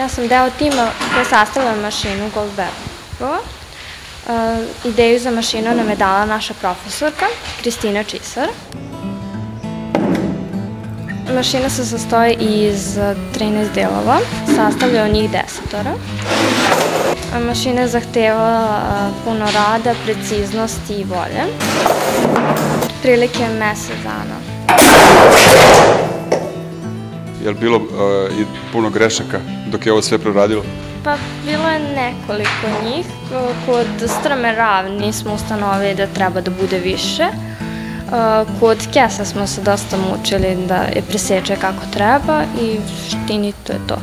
Ja sam deo tima koji sastavlja mašinu Goldbergova. Ideju za mašinu nam je dala naša profesorka, Kristina Čisar. Mašina se sastoji iz 13 delova, sastavlja od njih 10. Mašina zahteva puno rada, preciznosti i volje. Prilike mesec dana. Je li bilo puno grešaka dok je ovo sve proradilo? Pa bilo je nekoliko njih. Kod strme ravni smo ustanovili da treba da bude više. Kod kesa smo se dosta mučili da je preseče kako treba i štini, to je to.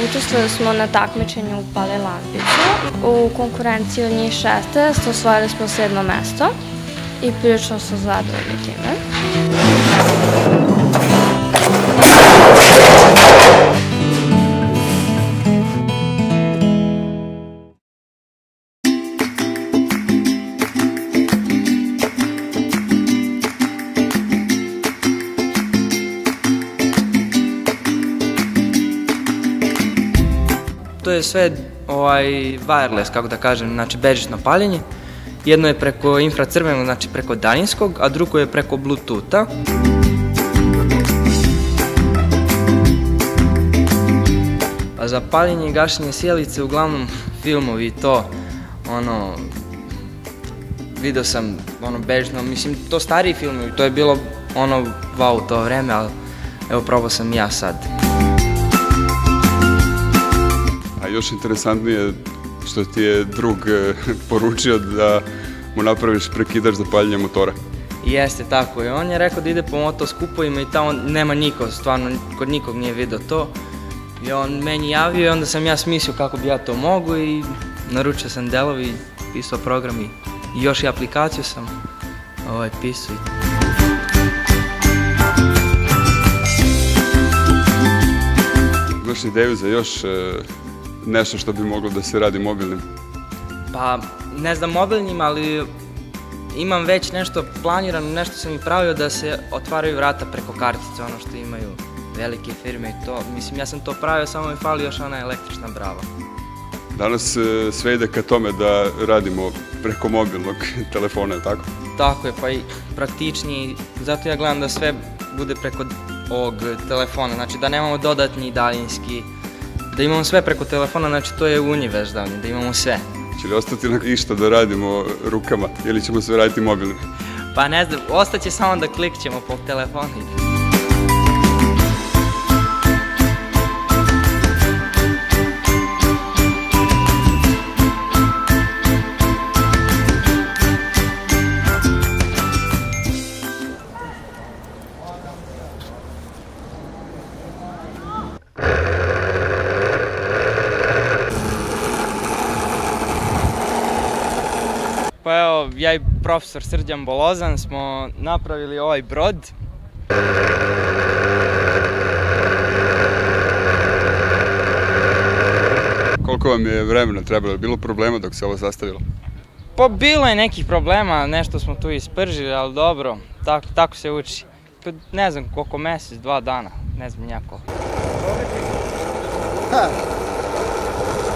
Učestvovali smo na takmičenju u Pali lampicu. U konkurenciji od njih 16 osvojili smo 7. mesto i prilično su zadovoljni time. To je sve wireless, kako da kažem, znači bežično paljenje. Jedno je preko infracrvenog, znači preko daljinskog, a drugo je preko Bluetootha. A za paljenje i gašenje sjelice, uglavnom filmovi i to, video sam bežno, mislim, to stariji filmovi, to je bilo wow to vreme, ali evo probao sam i ja sad. A još interesantnije što ti je drug poručio da mu napraviš prekidač za paljenje motora. Jeste, tako je. On je rekao da ide po motoskupovima i tamo nema niko, stvarno kod nikog nije video to. I on meni javio i onda sam ja smislio kako bi ja to mogu i naručio sam delovi, pisao program i još i aplikaciju sam pisao. Imaš ideju za još nešto što bi moglo da se radi mobilnim? Pa, ne znam mobilnim, ali imam već nešto planirano, nešto sam i pravio da se otvaraju vrata preko kartice, ono što imaju velike firme i to. Mislim, ja sam to pravio, samo mi fali još ona električna brava. Danas sve ide ka tome da radimo preko mobilnog telefona, je tako? Tako je, pa i praktičniji. Zato ja gledam da sve bude preko ovog telefona, znači da nemamo dodatni daljinski, da imamo sve preko telefona, znači to je univerzalni, da imamo sve. Će li ostati na išta da radimo rukama ili ćemo sve raditi mobilnim? Pa ne znam, ostaće samo da klikćemo po telefonu. Pa evo, ja i profesor Srđan Bolozan smo napravili ovaj brod. Koliko vam je vremena trebalo? Je bilo problema dok se ovo sastavilo? Pa bilo je nekih problema, nešto smo tu ispržili, ali dobro, tako se uči. Ne znam koliko, mesec, 2 dana, ne znam njako.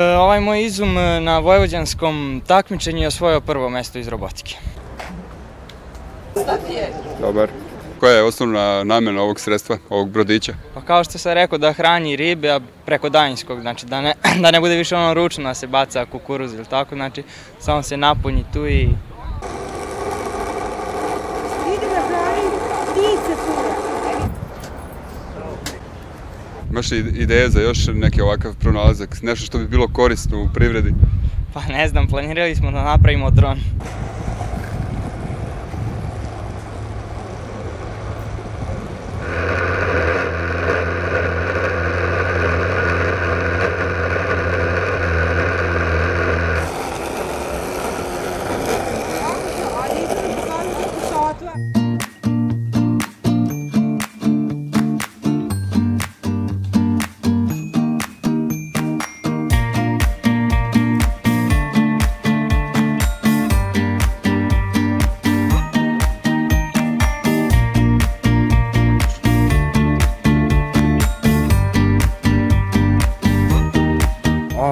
Ovaj moj izum na vojvođanskom takmičenju je osvojio 1. mesto iz robotike. Dobar. Koja je osnovna namena ovog sredstva, ovog brodića? Pa kao što sam rekao, da hrani ribe, a preko daljinskog, znači da ne bude više ono ručno da se baca kukuruz ili tako, znači samo se napunji tu i... Imaš li ideje za još neki ovakav pronalazak, nešto što bi bilo korisno u privredi? Pa ne znam, planirali smo da napravimo dron.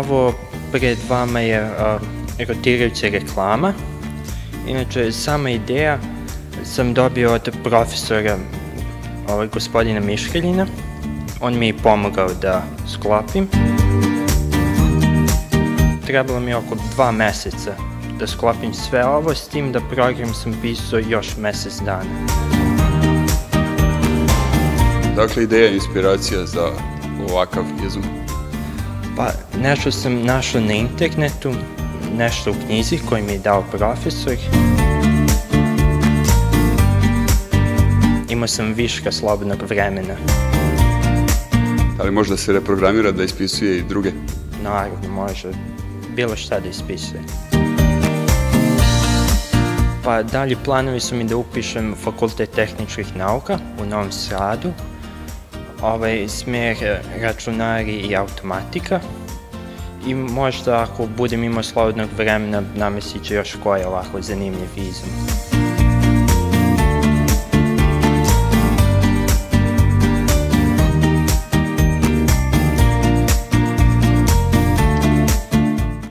Ovo pred vama je rotirajuća reklama. Inače, sama ideja sam dobio od profesora gospodina Miškeljina. On mi je pomogao da sklopim. Trebalo mi je oko 2 meseca da sklopim sve ovo, s tim da program sam pisao još mesec dana. Dakle, ideja je inspiracija za ovakav izum? Pa, nešto sam našao na internetu, nešto u knjizi koju mi je dao profesor. Imao sam viška slobodnog vremena. Ali možda se reprogramira da ispisuje i druge? Naravno, može. Bilo šta da ispisuje. Pa dalje planovi su mi da upišem Fakultet tehničkih nauka u Novom Sadu. Smer računari i automatika. I možda ako budem imao slobodnog vremena namestit će još koji ovako zanimljiv izum.